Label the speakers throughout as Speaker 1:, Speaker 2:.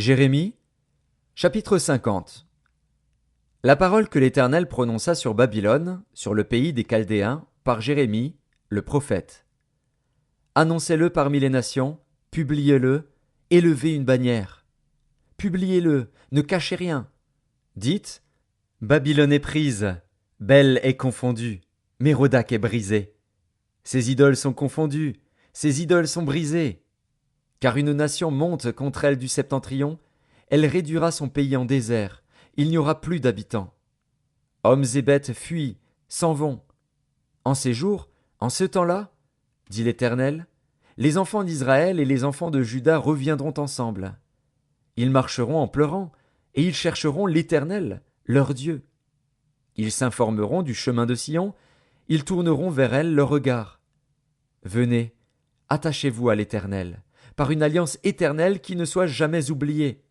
Speaker 1: Jérémie, chapitre 50. La parole que l'Éternel prononça sur Babylone, sur le pays des Chaldéens, par Jérémie, le prophète. Annoncez-le parmi les nations, publiez-le, élevez une bannière. Publiez-le, ne cachez rien. Dites, Babylone est prise, Bel est confondue, Mérodach est brisé. Ses idoles sont confondues, ses idoles sont brisées. Car une nation monte contre elle du septentrion, elle réduira son pays en désert, il n'y aura plus d'habitants. Hommes et bêtes fuient, s'en vont. En ces jours, en ce temps-là, dit l'Éternel, les enfants d'Israël et les enfants de Juda reviendront ensemble. Ils marcheront en pleurant, et ils chercheront l'Éternel, leur Dieu. Ils s'informeront du chemin de Sion, ils tourneront vers elle leur regard. Venez, attachez-vous à l'Éternel, par une alliance éternelle qui ne soit jamais oubliée.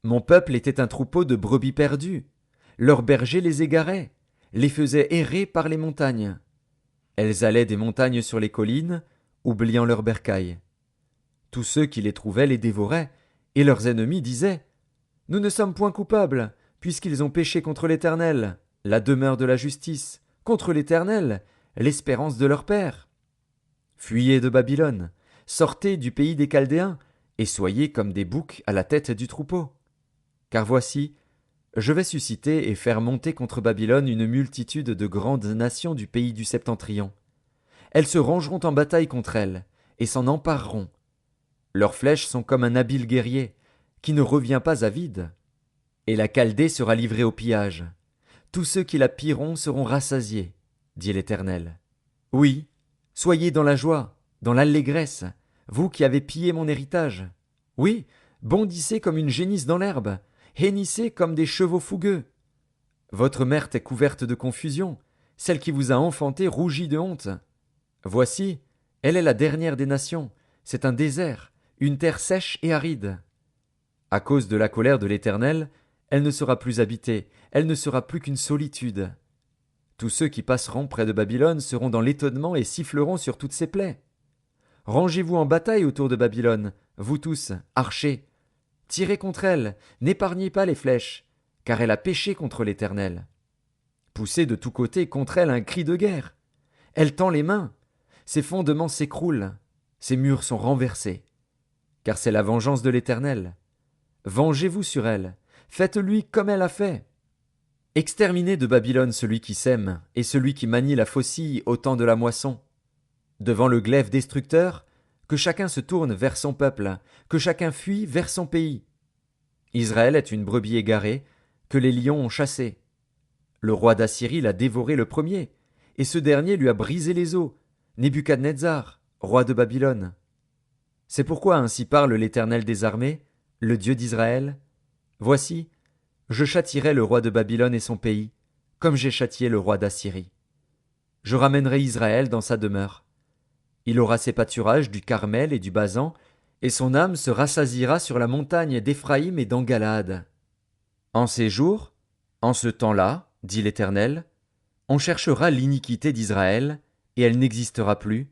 Speaker 1: Mon peuple était un troupeau de brebis perdues. Leurs bergers les égaraient, les faisaient errer par les montagnes. Elles allaient des montagnes sur les collines, oubliant leurs bercailles. Tous ceux qui les trouvaient les dévoraient, et leurs ennemis disaient « Nous ne sommes point coupables, puisqu'ils ont péché contre l'Éternel, la demeure de la justice, contre l'Éternel, l'espérance de leur père. » Fuyez de Babylone, sortez du pays des Chaldéens, et soyez comme des boucs à la tête du troupeau. Car voici, je vais susciter et faire monter contre Babylone une multitude de grandes nations du pays du septentrion. Elles se rangeront en bataille contre elle, et s'en empareront. Leurs flèches sont comme un habile guerrier, qui ne revient pas à vide. Et la Chaldée sera livrée au pillage. Tous ceux qui la pilleront seront rassasiés, dit l'Éternel. Oui, soyez dans la joie, dans l'allégresse, vous qui avez pillé mon héritage. Oui, bondissez comme une génisse dans l'herbe, hennissez comme des chevaux fougueux. Votre mère est couverte de confusion, celle qui vous a enfanté rougit de honte. Voici, elle est la dernière des nations, c'est un désert, une terre sèche et aride. À cause de la colère de l'Éternel, elle ne sera plus habitée, elle ne sera plus qu'une solitude. Tous ceux qui passeront près de Babylone seront dans l'étonnement et siffleront sur toutes ses plaies. Rangez-vous en bataille autour de Babylone, vous tous, archers. Tirez contre elle, n'épargnez pas les flèches, car elle a péché contre l'Éternel. Poussez de tous côtés contre elle un cri de guerre. Elle tend les mains, ses fondements s'écroulent, ses murs sont renversés. Car c'est la vengeance de l'Éternel. Vengez-vous sur elle, faites-lui comme elle a fait. Exterminez de Babylone celui qui sème, et celui qui manie la faucille au temps de la moisson. Devant le glaive destructeur, que chacun se tourne vers son peuple, que chacun fuit vers son pays. Israël est une brebis égarée, que les lions ont chassée. Le roi d'Assyrie l'a dévoré le premier, et ce dernier lui a brisé les os, Nebuchadnezzar, roi de Babylone. C'est pourquoi ainsi parle l'Éternel des armées, le Dieu d'Israël. Voici, je châtierai le roi de Babylone et son pays, comme j'ai châtié le roi d'Assyrie. Je ramènerai Israël dans sa demeure. Il aura ses pâturages du Carmel et du Basan, et son âme se rassasiera sur la montagne d'Éphraïm et d'Engalade. En ces jours, en ce temps-là, dit l'Éternel, on cherchera l'iniquité d'Israël, et elle n'existera plus,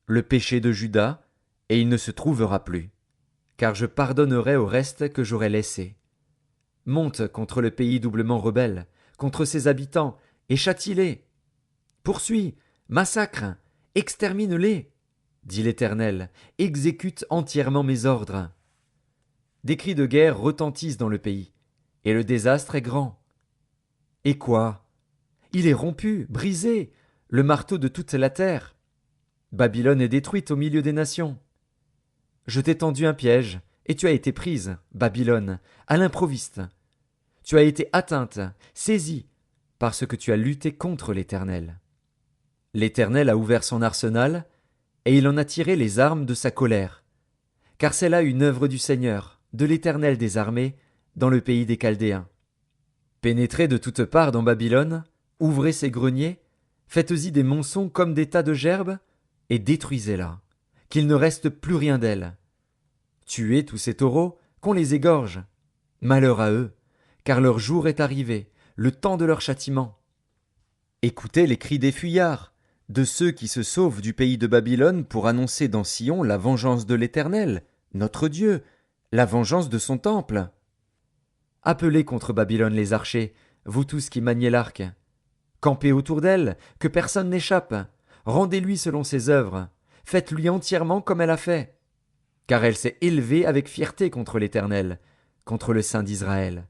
Speaker 1: le péché de Juda, et il ne se trouvera plus. Car je pardonnerai au reste que j'aurai laissé. Monte contre le pays doublement rebelle, contre ses habitants, et châtie-les. Poursuis, massacre, extermine-les, dit l'Éternel, exécute entièrement mes ordres. Des cris de guerre retentissent dans le pays, et le désastre est grand. Et quoi? Il est rompu, brisé, le marteau de toute la terre. Babylone est détruite au milieu des nations. Je t'ai tendu un piège, et tu as été prise, Babylone, à l'improviste. Tu as été atteinte, saisie, parce que tu as lutté contre l'Éternel. L'Éternel a ouvert son arsenal, et il en a tiré les armes de sa colère. Car c'est là une œuvre du Seigneur, de l'Éternel des armées, dans le pays des Chaldéens. Pénétrez de toutes parts dans Babylone, ouvrez ses greniers, faites-y des monceaux comme des tas de gerbes, et détruisez-la, qu'il ne reste plus rien d'elle. Tuez tous ces taureaux, qu'on les égorge. Malheur à eux, car leur jour est arrivé, le temps de leur châtiment. Écoutez les cris des fuyards, de ceux qui se sauvent du pays de Babylone pour annoncer dans Sion la vengeance de l'Éternel, notre Dieu, la vengeance de son temple. Appelez contre Babylone les archers, vous tous qui maniez l'arc. Campez autour d'elle, que personne n'échappe. Rendez-lui selon ses œuvres. Faites-lui entièrement comme elle a fait. Car elle s'est élevée avec fierté contre l'Éternel, contre le Saint d'Israël.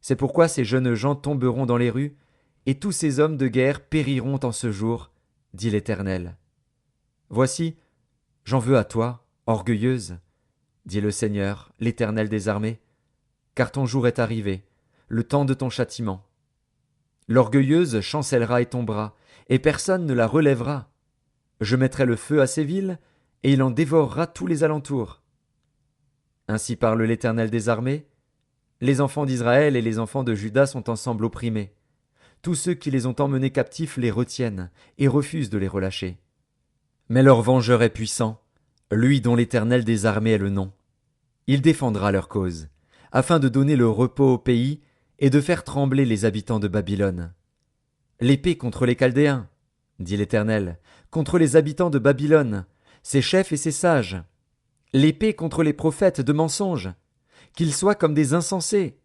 Speaker 1: C'est pourquoi ces jeunes gens tomberont dans les rues, et tous ces hommes de guerre périront en ce jour, dit l'Éternel. Voici, j'en veux à toi, orgueilleuse, dit le Seigneur, l'Éternel des armées, car ton jour est arrivé, le temps de ton châtiment. L'orgueilleuse chancellera et tombera, et personne ne la relèvera. Je mettrai le feu à ces villes, et il en dévorera tous les alentours. Ainsi parle l'Éternel des armées. Les enfants d'Israël et les enfants de Juda sont ensemble opprimés. Tous ceux qui les ont emmenés captifs les retiennent, et refusent de les relâcher. Mais leur vengeur est puissant, lui dont l'Éternel des armées est le nom. Il défendra leur cause, afin de donner le repos au pays et de faire trembler les habitants de Babylone. L'épée contre les Chaldéens, dit l'Éternel, contre les habitants de Babylone, ses chefs et ses sages. L'épée contre les prophètes de mensonges, qu'ils soient comme des insensés.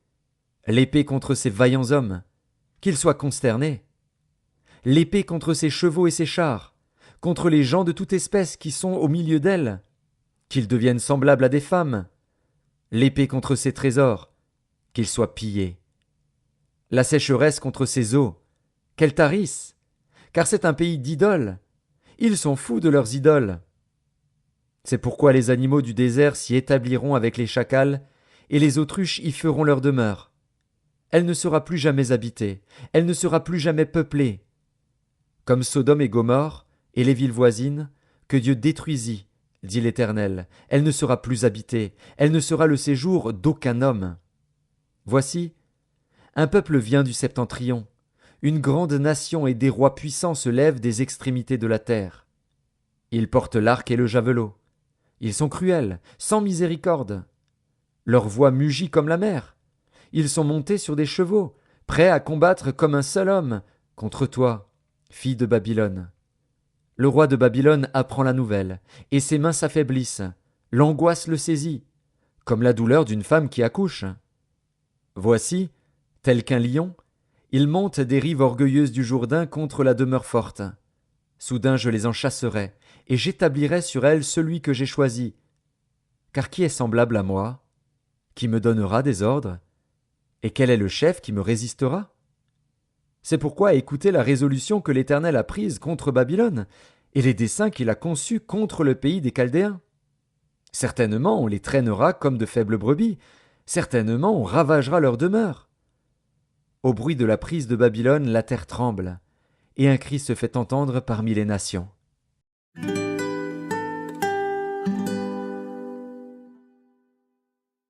Speaker 1: L'épée contre ces vaillants hommes, qu'ils soient consternés. L'épée contre ses chevaux et ses chars, contre les gens de toute espèce qui sont au milieu d'elle, qu'ils deviennent semblables à des femmes. L'épée contre ses trésors, qu'ils soient pillés. La sécheresse contre ses eaux, qu'elle tarisse, car c'est un pays d'idoles. Ils sont fous de leurs idoles. C'est pourquoi les animaux du désert s'y établiront avec les chacals, et les autruches y feront leur demeure. Elle ne sera plus jamais habitée, elle ne sera plus jamais peuplée. Comme Sodome et Gomorrhe, et les villes voisines, que Dieu détruisit, dit l'Éternel, elle ne sera plus habitée, elle ne sera le séjour d'aucun homme. Voici, un peuple vient du septentrion, une grande nation et des rois puissants se lèvent des extrémités de la terre. Ils portent l'arc et le javelot. Ils sont cruels, sans miséricorde. Leur voix mugit comme la mer. Ils sont montés sur des chevaux, prêts à combattre comme un seul homme contre toi, fille de Babylone. Le roi de Babylone apprend la nouvelle, et ses mains s'affaiblissent. L'angoisse le saisit, comme la douleur d'une femme qui accouche. Voici, tel qu'un lion, il monte des rives orgueilleuses du Jourdain contre la demeure forte. Soudain je les en chasserai, et j'établirai sur elles celui que j'ai choisi. Car qui est semblable à moi? Qui me donnera des ordres? Et quel est le chef qui me résistera? C'est pourquoi écoutez la résolution que l'Éternel a prise contre Babylone, et les desseins qu'il a conçus contre le pays des Chaldéens. Certainement on les traînera comme de faibles brebis, certainement on ravagera leur demeure. Au bruit de la prise de Babylone, la terre tremble, et un cri se fait entendre parmi les nations.